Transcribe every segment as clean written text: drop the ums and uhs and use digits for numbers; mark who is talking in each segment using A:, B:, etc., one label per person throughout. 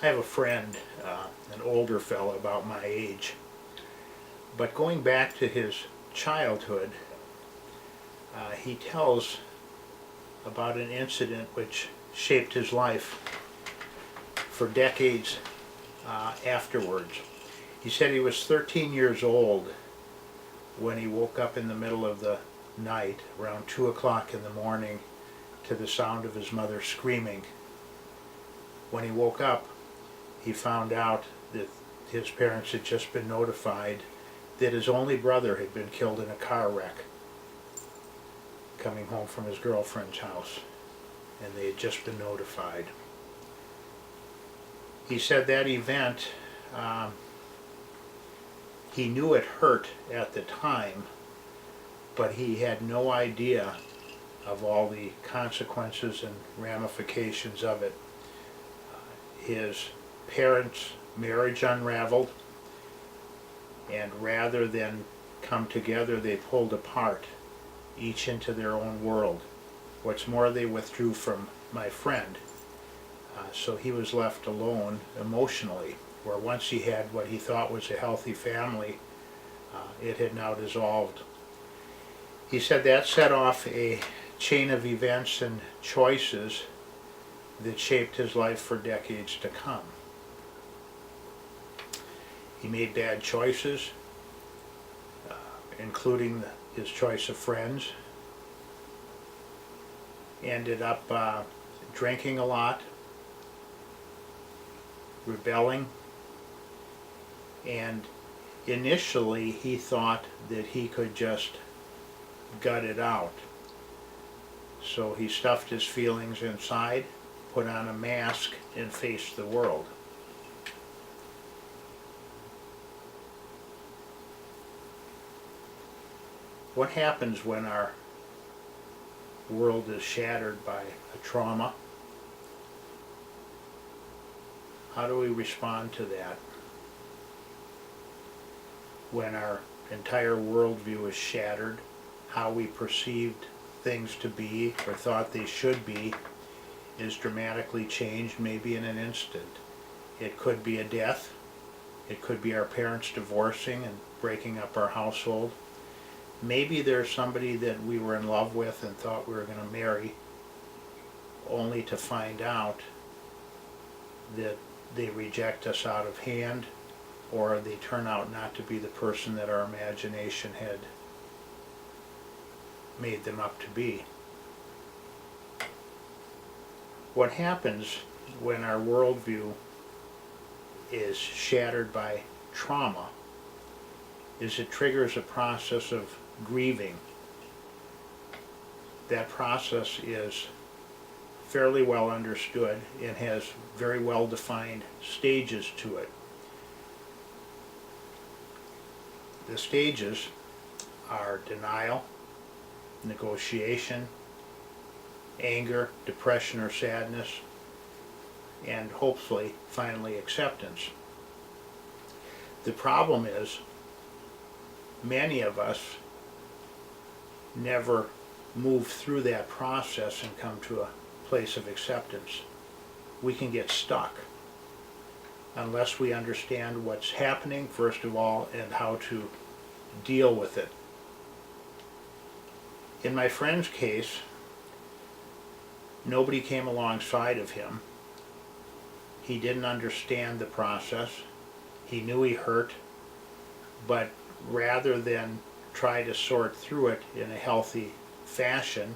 A: I have a friend, an older fellow about my age, but going back to his childhood, he tells about an incident which shaped his life for decades afterwards. He said he was 13 years old when he woke up in the middle of the night, around 2 o'clock in the morning, to the sound of his mother screaming. When he woke up, he found out that his parents had just been notified that his only brother had been killed in a car wreck coming home from his girlfriend's house, and they had just been notified. He said that event, he knew it hurt at the time, but he had no idea of all the consequences and ramifications of it. His parents' marriage unraveled, and rather than come together, they pulled apart, each into their own world. What's more, they withdrew from my friend, so he was left alone emotionally, where once he had what he thought was a healthy family, it had now dissolved. He said that set off a chain of events and choices that shaped his life for decades to come. He made bad choices, including his choice of friends. Ended up drinking a lot, rebelling, and initially he thought that he could just gut it out. So he stuffed his feelings inside, put on a mask, and faced the world. What happens when our world is shattered by a trauma? How do we respond to that? When our entire worldview is shattered, how we perceived things to be or thought they should be is dramatically changed, maybe in an instant. It could be a death. It could be our parents divorcing and breaking up our household. Maybe there's somebody that we were in love with and thought we were going to marry, only to find out that they reject us out of hand, or they turn out not to be the person that our imagination had made them up to be. What happens when our worldview is shattered by trauma is it triggers a process of grieving. That process is fairly well understood and has very well defined stages to it. The stages are denial, negotiation, anger, depression or sadness, and hopefully finally acceptance. The problem is many of us never move through that process and come to a place of acceptance. We can get stuck unless we understand what's happening, first of all, and how to deal with it. In my friend's case, nobody came alongside of him. He didn't understand the process. He knew he hurt, but rather than try to sort through it in a healthy fashion,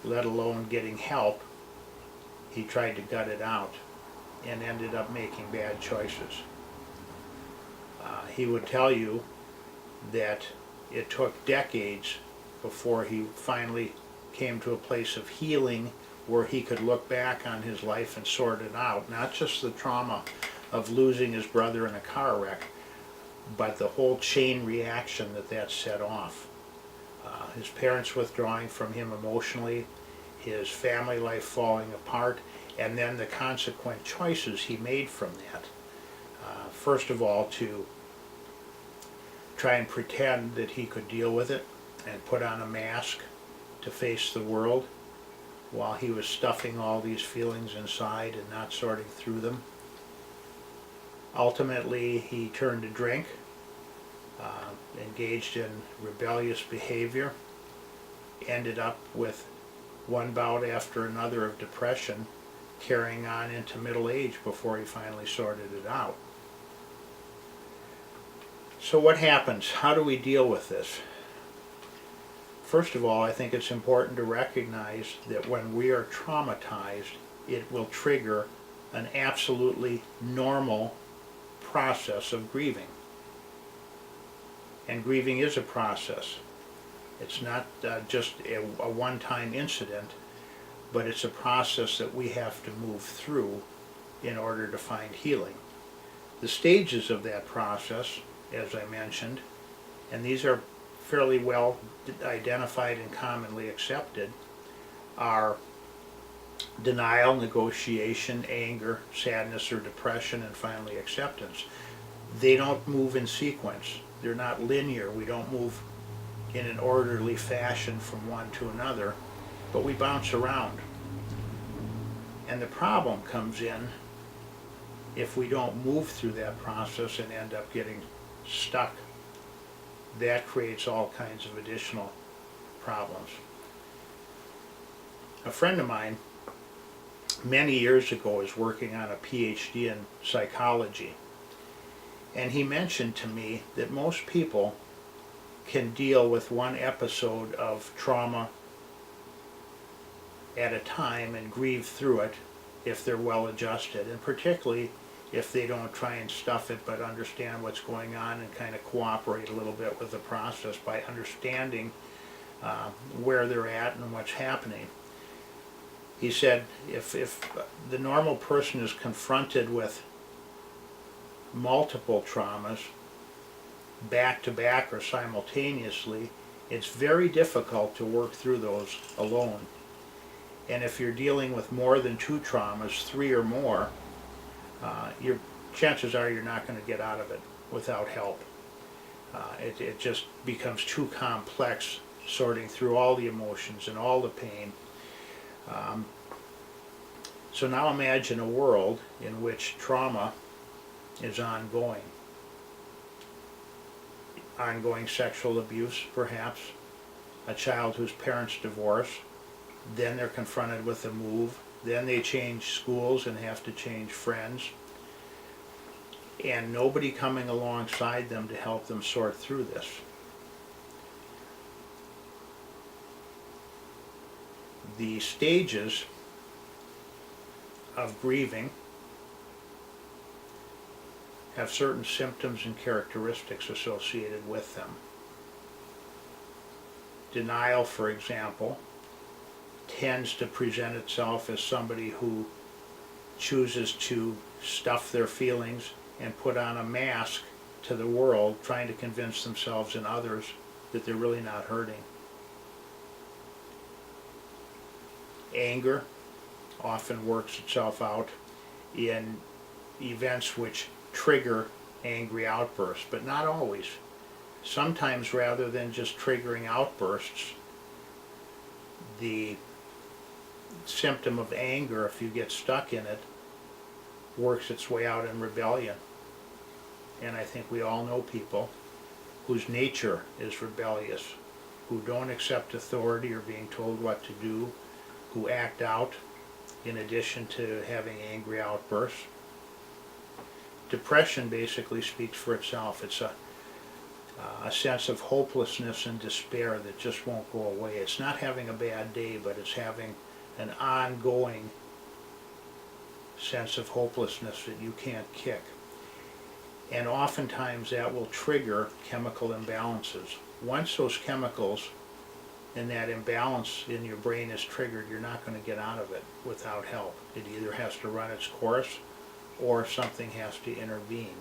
A: let alone getting help, he tried to gut it out and ended up making bad choices. He would tell you that it took decades before he finally came to a place of healing where he could look back on his life and sort it out. Not just the trauma of losing his brother in a car wreck, but the whole chain reaction that set off. His parents withdrawing from him emotionally, his family life falling apart, and then the consequent choices he made from that. First of all, to try and pretend that he could deal with it and put on a mask to face the world while he was stuffing all these feelings inside and not sorting through them. Ultimately, he turned to drink, engaged in rebellious behavior, ended up with one bout after another of depression, carrying on into middle age before he finally sorted it out. So what happens? How do we deal with this? First of all, I think it's important to recognize that when we are traumatized, it will trigger an absolutely normal process of grieving. And grieving is a process. It's not just a one-time incident, but it's a process that we have to move through in order to find healing. The stages of that process, as I mentioned, and these are fairly well identified and commonly accepted, are denial, negotiation, anger, sadness or depression, and finally acceptance. They don't move in sequence. They're not linear. We don't move in an orderly fashion from one to another, but we bounce around. And the problem comes in if we don't move through that process and end up getting stuck. That creates all kinds of additional problems. A friend of mine many years ago was working on a PhD in psychology, and he mentioned to me that most people can deal with one episode of trauma at a time and grieve through it if they're well adjusted, and particularly if they don't try and stuff it but understand what's going on and kind of cooperate a little bit with the process by understanding where they're at and what's happening. He said if the normal person is confronted with multiple traumas back to back or simultaneously, it's very difficult to work through those alone. And if you're dealing with more than 2 traumas, 3 or more, your chances are you're not going to get out of it without help. It just becomes too complex, sorting through all the emotions and all the pain. So now imagine a world in which trauma is ongoing. Ongoing sexual abuse, perhaps, a child whose parents divorce, then they're confronted with a move, then they change schools and have to change friends, and nobody coming alongside them to help them sort through this. The stages of grieving have certain symptoms and characteristics associated with them. Denial, for example, tends to present itself as somebody who chooses to stuff their feelings and put on a mask to the world, trying to convince themselves and others that they're really not hurting. Anger often works itself out in events which trigger angry outbursts, but not always. Sometimes, rather than just triggering outbursts, the symptom of anger, if you get stuck in it, works its way out in rebellion. And I think we all know people whose nature is rebellious, who don't accept authority or being told what to do, who act out in addition to having angry outbursts. Depression basically speaks for itself. It's a sense of hopelessness and despair that just won't go away. It's not having a bad day, but it's having an ongoing sense of hopelessness that you can't kick. And oftentimes that will trigger chemical imbalances. Once those chemicals and that imbalance in your brain is triggered, you're not going to get out of it without help. It either has to run its course or something has to intervene.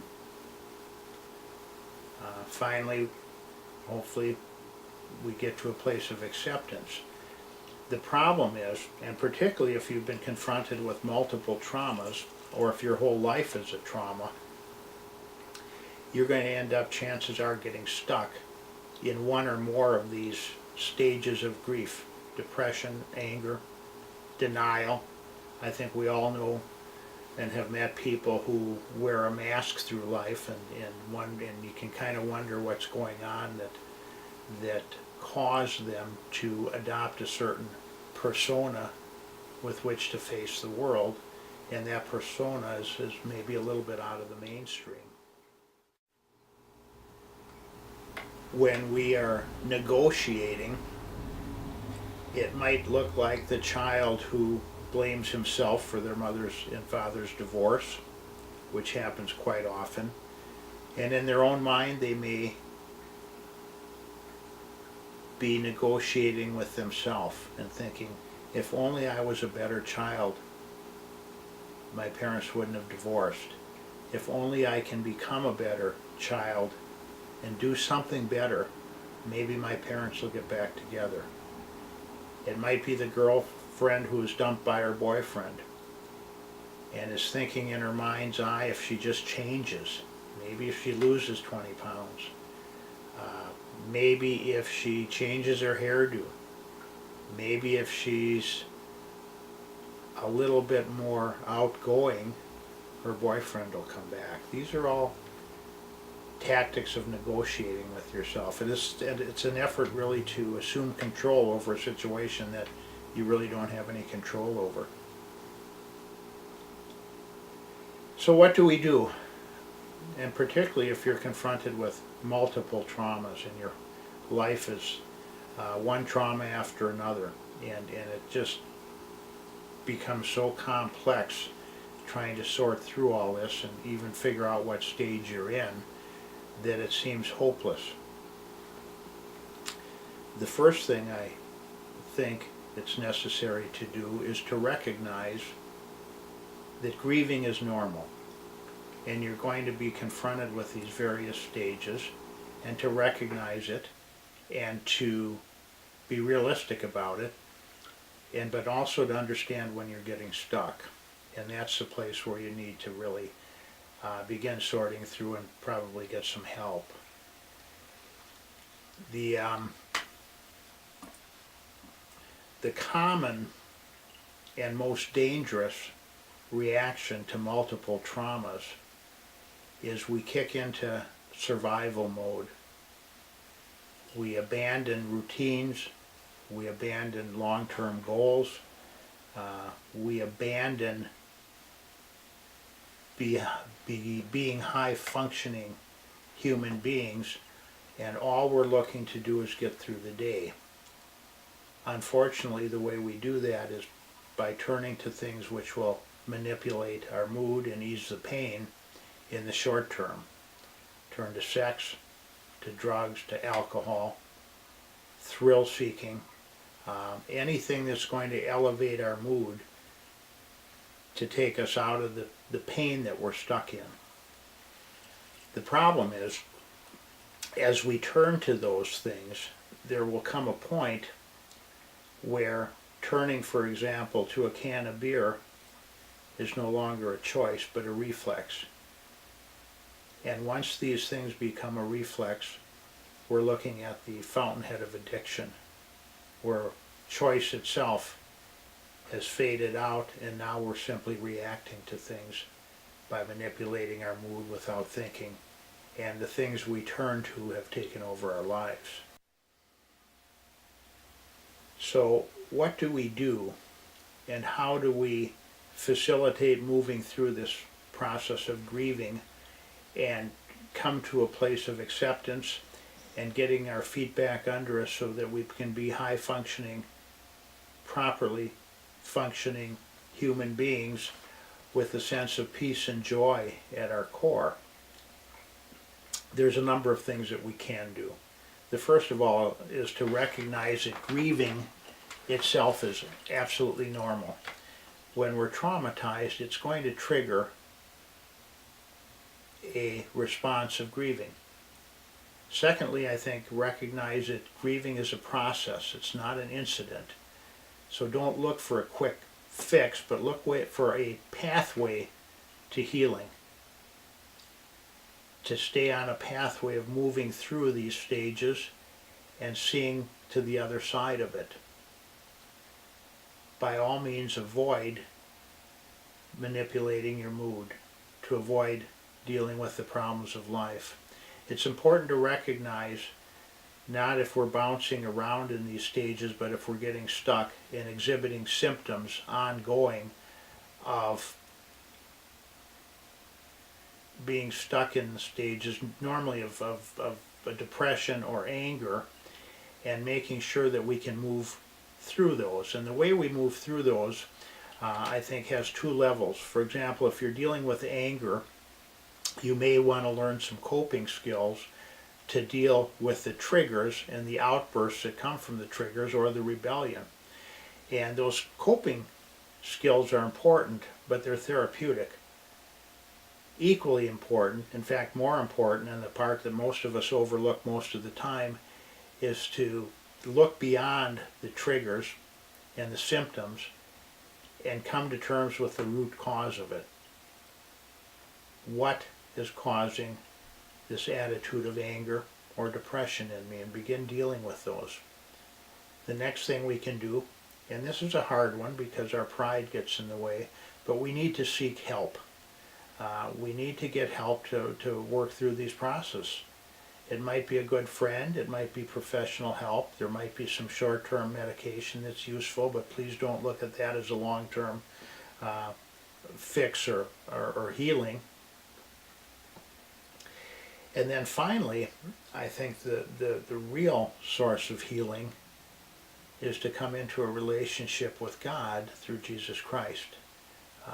A: Finally, hopefully, we get to a place of acceptance. The problem is, and particularly if you've been confronted with multiple traumas, or if your whole life is a trauma, you're going to end up, chances are, getting stuck in one or more of these stages of grief: depression, anger, denial. I think we all know and have met people who wear a mask through life, and you can kind of wonder what's going on that caused them to adopt a certain persona with which to face the world, and that persona is maybe a little bit out of the mainstream. When we are negotiating, it might look like the child who blames himself for their mother's and father's divorce, which happens quite often. And in their own mind, they may be negotiating with themselves and thinking, if only I was a better child, my parents wouldn't have divorced. If only I can become a better child and do something better, maybe my parents will get back together. It might be the girlfriend who was dumped by her boyfriend and is thinking in her mind's eye, if she just changes, maybe if she loses 20 pounds, maybe if she changes her hairdo, maybe if she's a little bit more outgoing, her boyfriend will come back. These are all tactics of negotiating with yourself. It's an effort really to assume control over a situation that you really don't have any control over. So what do we do? And particularly if you're confronted with multiple traumas and your life is one trauma after another, and it just becomes so complex trying to sort through all this and even figure out what stage you're in, that it seems hopeless. The first thing I think it's necessary to do is to recognize that grieving is normal, and you're going to be confronted with these various stages, and to recognize it and to be realistic about it, but also to understand when you're getting stuck. And that's the place where you need to really begin sorting through and probably get some help. The common and most dangerous reaction to multiple traumas is we kick into survival mode. We abandon routines, we abandon long-term goals, we abandon being high-functioning human beings, and all we're looking to do is get through the day. Unfortunately, the way we do that is by turning to things which will manipulate our mood and ease the pain in the short term. Turn to sex, to drugs, to alcohol, thrill-seeking, anything that's going to elevate our mood to take us out of the pain that we're stuck in. The problem is, as we turn to those things, there will come a point where turning, for example, to a can of beer is no longer a choice but a reflex. And once these things become a reflex, we're looking at the fountainhead of addiction, where choice itself has faded out, and now we're simply reacting to things by manipulating our mood without thinking, and the things we turn to have taken over our lives. So what do we do, and how do we facilitate moving through this process of grieving and come to a place of acceptance and getting our feet back under us so that we can be high-functioning, properly functioning human beings with a sense of peace and joy at our core? There's a number of things that we can do. The first of all is to recognize that grieving itself is absolutely normal. When we're traumatized, it's going to trigger a response of grieving. Secondly, I think recognize that grieving is a process. It's not an incident. So don't look for a quick fix, but look for a pathway to healing. To stay on a pathway of moving through these stages and seeing to the other side of it. By all means, avoid manipulating your mood to avoid dealing with the problems of life. It's important to recognize not if we're bouncing around in these stages, but if we're getting stuck and exhibiting symptoms ongoing of being stuck in the stages, normally of a depression or anger, and making sure that we can move through those. And the way we move through those, I think, has two levels. For example, if you're dealing with anger, you may want to learn some coping skills to deal with the triggers and the outbursts that come from the triggers or the rebellion. And those coping skills are important, but they're therapeutic. Equally important, in fact more important, and the part that most of us overlook most of the time, is to look beyond the triggers and the symptoms and come to terms with the root cause of it. What is causing this attitude of anger or depression in me, and begin dealing with those. The next thing we can do, and this is a hard one because our pride gets in the way, but we need to seek help. We need to get help to work through these processes. It might be a good friend, it might be professional help, there might be some short-term medication that's useful, but please don't look at that as a long-term fix or healing. And then finally, I think the real source of healing is to come into a relationship with God through Jesus Christ.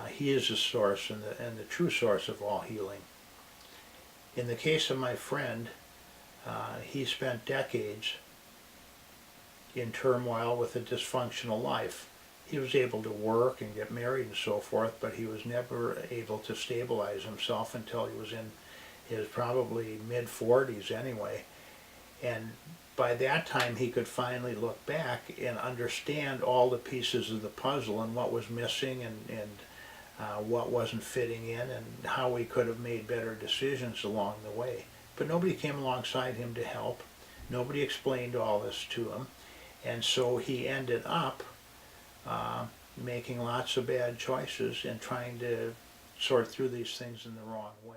A: He is the source and the true source of all healing. In the case of my friend, he spent decades in turmoil with a dysfunctional life. He was able to work and get married and so forth, but he was never able to stabilize himself until he was in his probably mid-40s anyway. And by that time he could finally look back and understand all the pieces of the puzzle and what was missing and what wasn't fitting in and how we could have made better decisions along the way. But nobody came alongside him to help. Nobody explained all this to him. And so he ended up making lots of bad choices and trying to sort through these things in the wrong way.